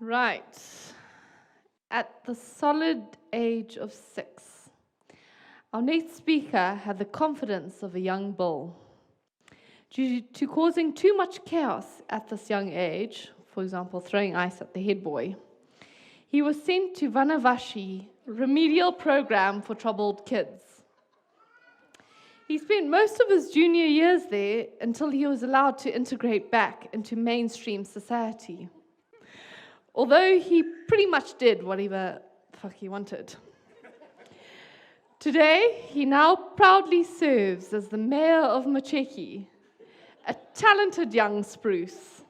Right. At the solid age of 6, our next speaker had the confidence of a young bull. Due to causing too much chaos at this young age, for example, throwing ice at the head boy, he was sent to Vanavashi, remedial program for troubled kids. He spent most of his junior years there until he was allowed to integrate back into mainstream society. Although he pretty much did whatever the fuck he wanted. Today, he now proudly serves as the mayor of Macheki, a talented young spruce,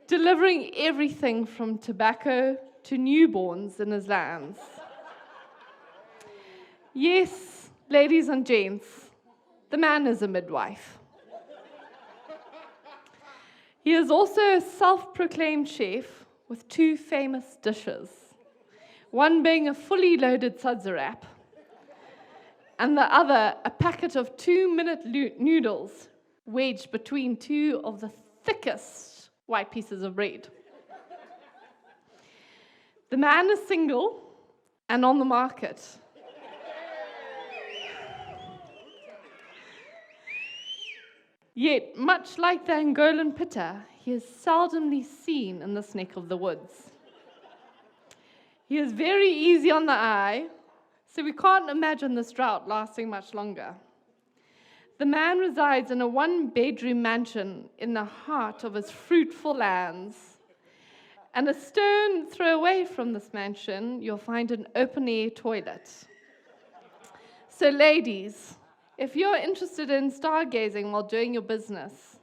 delivering everything from tobacco to newborns in his lands. Yes, ladies and gents, the man is a midwife. He is also a self-proclaimed chef with 2 famous dishes, one being a fully loaded sadzarap, and the other a packet of 2-minute noodles wedged between 2 of the thickest white pieces of bread. The man is single and on the market. Yet, much like the Angolan pitta, he is seldomly seen in this neck of the woods. He is very easy on the eye, so we can't imagine this drought lasting much longer. The man resides in a 1-bedroom mansion in the heart of his fruitful lands. And a stone throw away from this mansion, you'll find an open-air toilet. So ladies, if you're interested in stargazing while doing your business,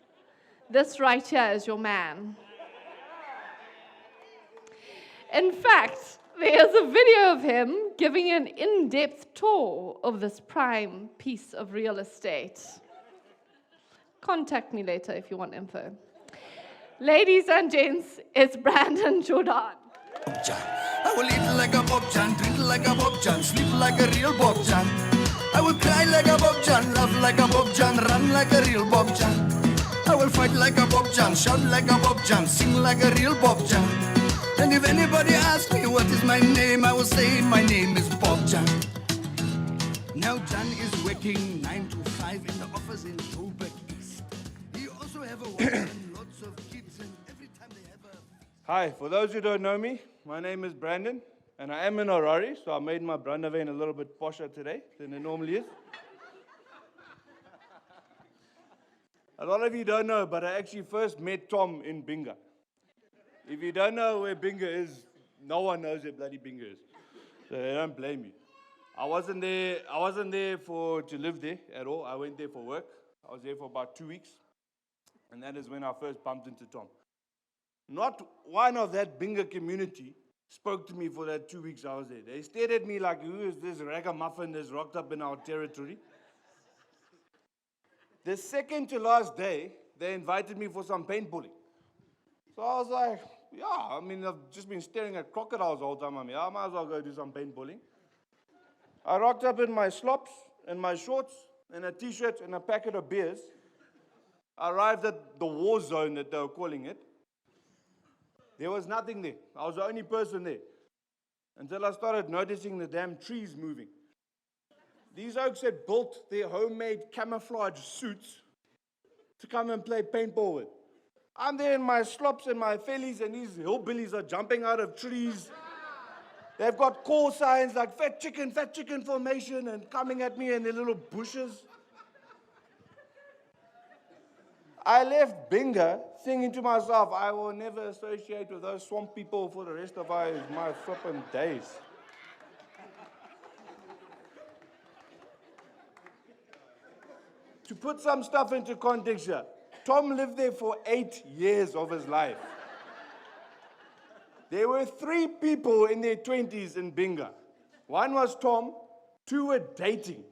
this right here is your man. In fact, there's a video of him giving an in-depth tour of this prime piece of real estate. Contact me later if you want info. Ladies and gents, it's Brandon Jordan. I will eat like a Bobjan, drink like a Bobjan, sleep like a real Bobjan. I will cry like a Bobjan, laugh like a Bobjan, run like a real Bobjan. I will fight like a Bobjan, shout like a Bobjan, sing like a real Bobjan. And if anybody asks me what is my name, I will say my name is Bobjan. Now Jan is working 9 to 5 in the office in Joburg East. He also have a wife and lots of kids, and every time they have a... Hi, for those who don't know me, my name is Brandon, and I am in Harare, so I made my Brandaveen a little bit posher today than it normally is. A lot of you don't know, but I actually first met Tom in Binga. If you don't know where Binga is, no one knows where bloody Binga is. So they don't blame you. I wasn't there to live there at all. I went there for work. I was there for about 2 weeks. And that is when I first bumped into Tom. Not one of that Binga community spoke to me for that 2 weeks I was there. They stared at me like, who is this ragamuffin that's rocked up in our territory? The second to last day, they invited me for some paintballing. So I was like, yeah, I mean, I've just been staring at crocodiles the whole time. I might as well go do some paintballing. I rocked up in my slops and my shorts and a t-shirt and a packet of beers. I arrived at the war zone that they were calling it. There was nothing there. I was the only person there. Until I started noticing the damn trees moving. These oaks had built their homemade camouflage suits to come and play paintball with. I'm there in my slops and my fellies, and these hillbillies are jumping out of trees. They've got call signs like fat chicken formation, and coming at me in their little bushes. I left Binga thinking to myself, I will never associate with those swamp people for the rest of my flippin' days. To put some stuff into context here, Tom lived there for 8 years of his life. There were 3 people in their 20s in Binga. One was Tom, 2 were dating.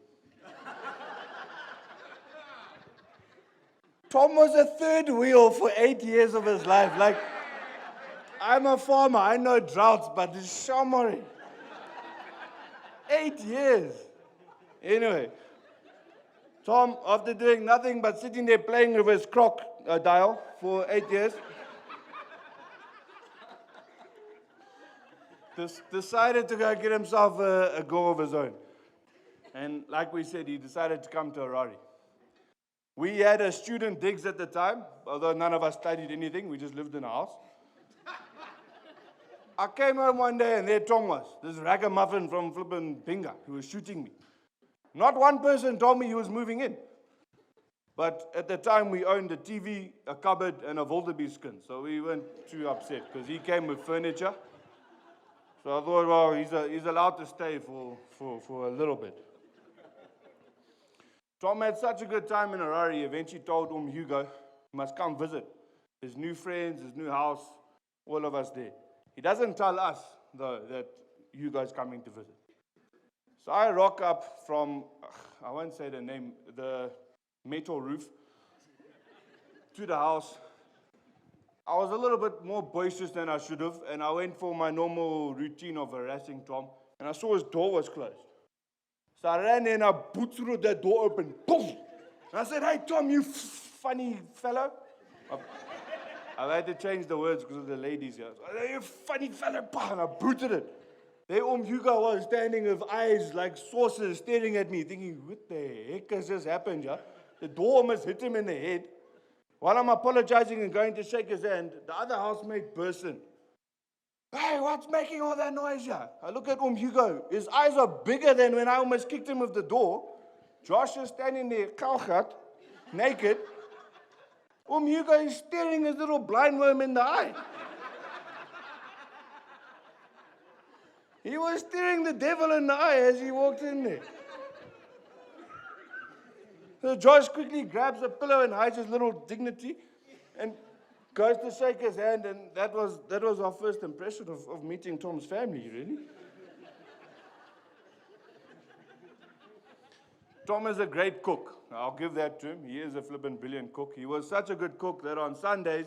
Tom was a third wheel for 8 years of his life. Like, I'm a farmer, I know droughts, but it's shamari. 8 years. Anyway, Tom, after doing nothing but sitting there playing with his croc dial for 8 years, decided to go get himself a go of his own. And like we said, he decided to come to Harare. We had a student digs at the time, although none of us studied anything, we just lived in a house. I came home one day and there Tom was, this ragamuffin from flippin' Pinga, who was shooting me. Not one person told me he was moving in. But at the time we owned a TV, a cupboard, and a wildebeest skin, so we weren't too upset because he came with furniture. So I thought, well, he's allowed to stay for a little bit. Tom had such a good time in Harare, he eventually told Hugo, he must come visit. His new friends, his new house, all of us there. He doesn't tell us, though, that Hugo's coming to visit. So I rock up from, I won't say the name, the metal roof, to the house. I was a little bit more boisterous than I should have, and I went for my normal routine of harassing Tom, and I saw his door was closed. So I ran in, I booted that door open, boom! And I said, hey Tom, you funny fellow. I've had to change the words because of the ladies here. So, hey, you funny fellow, and I booted it. There Hugo was standing with eyes like saucers staring at me, thinking, what the heck has just happened, yeah? The door almost hit him in the head. While I'm apologizing and going to shake his hand, the other housemate burst in. Hey, what's making all that noise here? I look at Hugo. His eyes are bigger than when I almost kicked him with the door. Josh is standing there, kauwgat, naked. Hugo is staring his little blind worm in the eye. He was staring the devil in the eye as he walked in there. So Josh quickly grabs a pillow and hides his little dignity and goes to shake his hand, and that was our first impression of meeting Tom's family, really. Tom is a great cook. I'll give that to him. He is a flippin' brilliant cook. He was such a good cook that on Sundays,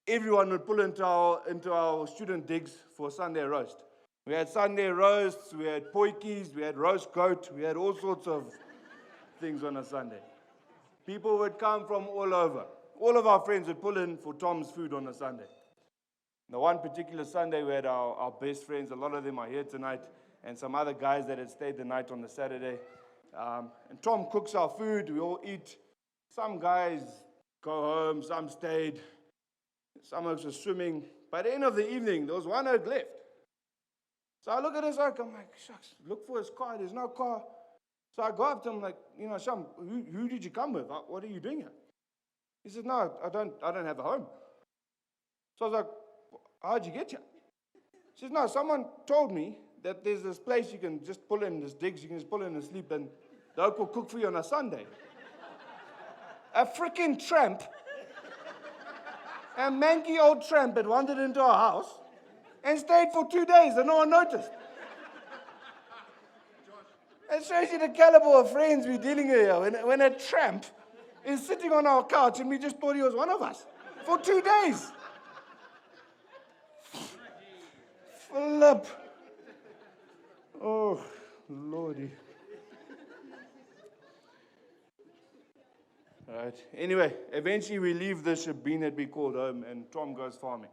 everyone would pull into our student digs for Sunday roast. We had Sunday roasts, we had potjies, we had roast goat, we had all sorts of things on a Sunday. People would come from all over. All of our friends would pull in for Tom's food on a Sunday. The one particular Sunday, we had our best friends. A lot of them are here tonight, and some other guys that had stayed the night on the Saturday. And Tom cooks our food. We all eat. Some guys go home. Some stayed. Some of us were swimming. By the end of the evening, there was one oak left. So I look at his oak. I'm like, shucks, look for his car. There's no car. So I go up to him like, Sham, who did you come with? What are you doing here? He said, no, I don't have a home. So I was like, how'd you get here? He says, no, someone told me that there's this place you can just pull in, this digs, you can just pull in and sleep, and the oak will cook for you on a Sunday. A freaking tramp, a manky old tramp had wandered into our house and stayed for 2 days and no one noticed. It shows you the caliber of friends we're dealing with here. When a tramp is sitting on our couch and we just thought he was one of us for 2 days. Flip. Oh, Lordy. All right. Anyway, eventually we leave the shebeen that we called home, and Tom goes farming,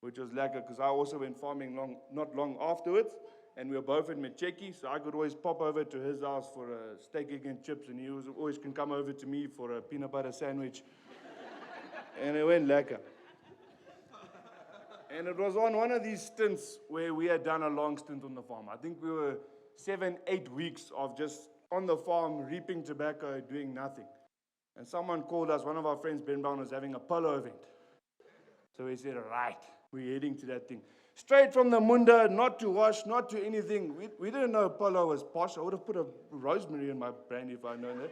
which was lekker because I also went farming not long afterwards, and we were both in Mecheki, so I could always pop over to his house for a steak, egg, and chips, and he always can come over to me for a peanut butter sandwich, and it went lekker. And it was on one of these stints where we had done a long stint on the farm. I think we were 7-8 weeks of just on the farm, reaping tobacco, doing nothing. And someone called us, one of our friends, Ben Brown, was having a polo event. So we said, right, we're heading to that thing. Straight from the munda, not to wash, not to anything. We didn't know polo was posh. I would have put a rosemary in my brandy if I'd known that.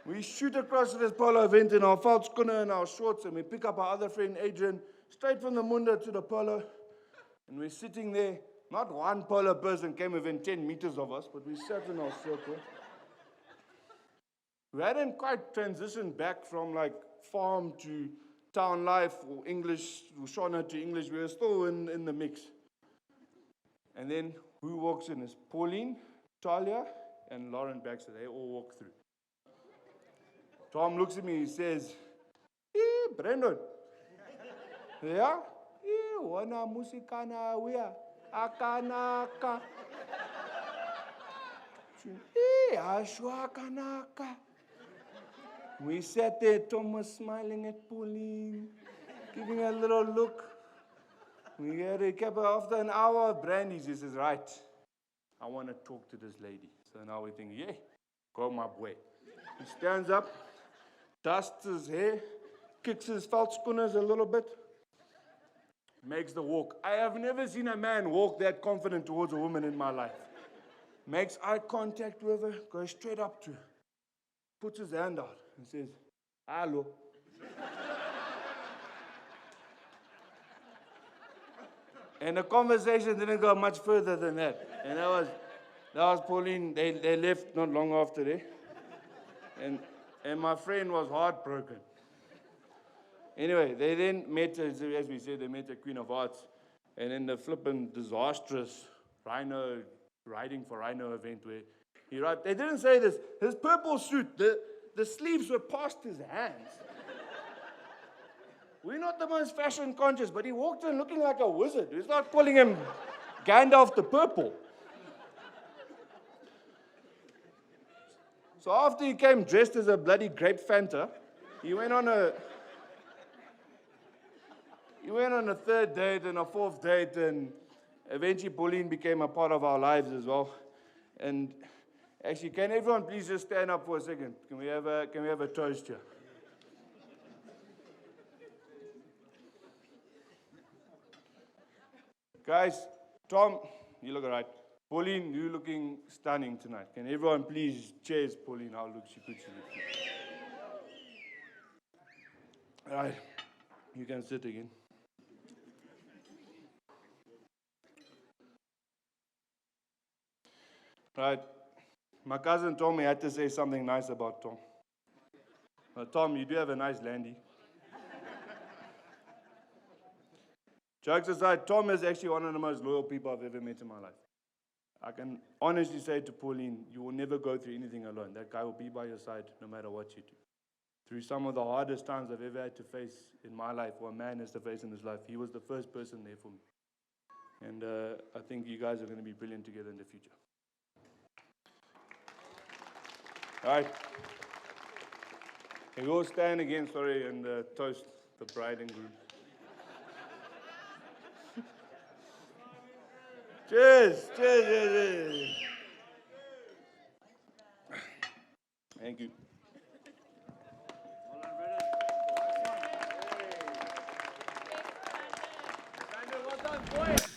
We shoot across to this polo event in our felt schooner and our shorts, and we pick up our other friend, Adrian, straight from the munda to the polo. And we're sitting there. Not one polo person came within 10 meters of us, but we sat in our circle. We hadn't quite transitioned back from like farm to town life or English, Shona to English. We were still in the mix. And then who walks in? It's Pauline, Talia, and Lauren Baxter. They all walk through. Tom looks at me, he says, Brandon. Yeah? wana musikana wea, akanaka. Ashwa akanaka. We sat there, Tom was smiling at Pauline, giving her a little look. We had a cup after an hour of brandies. He says, right, I want to talk to this lady. So now we think, yeah, go my boy. He stands up, dusts his hair, kicks his veldskoeners a little bit, makes the walk. I have never seen a man walk that confident towards a woman in my life. Makes eye contact with her, goes straight up to her, puts his hand out and says, hello. And the conversation didn't go much further than that. And that was Pauline. They left not long after that. And my friend was heartbroken. Anyway, they then met, as we said, they met a Queen of Hearts. And in the flippin' disastrous riding for Rhino event where he arrived, they didn't say this. His purple suit, the sleeves were past his hands. We're not the most fashion conscious, but he walked in looking like a wizard. We start calling him Gandalf the Purple. So after he came dressed as a bloody grape Fanta, he went on a third date and a fourth date, and eventually Pauline became a part of our lives as well. And actually, can everyone please just stand up for a second? Can we have a toast here? Guys, Tom, you look all right. Pauline, you're looking stunning tonight. Can everyone please cheers Pauline how good she looks? All right, you can sit again. Right, my cousin told me I had to say something nice about Tom. Tom, you do have a nice landy. Jokes aside, Tom is actually one of the most loyal people I've ever met in my life. I can honestly say to Pauline, you will never go through anything alone. That guy will be by your side no matter what you do. Through some of the hardest times I've ever had to face in my life, or a man has to face in his life, he was the first person there for me. And I think you guys are going to be brilliant together in the future. All right. Can we all stand again, sorry, and toast the bride and groom. Cheers, cheers, cheers, cheers. Thank you. Well done, boys.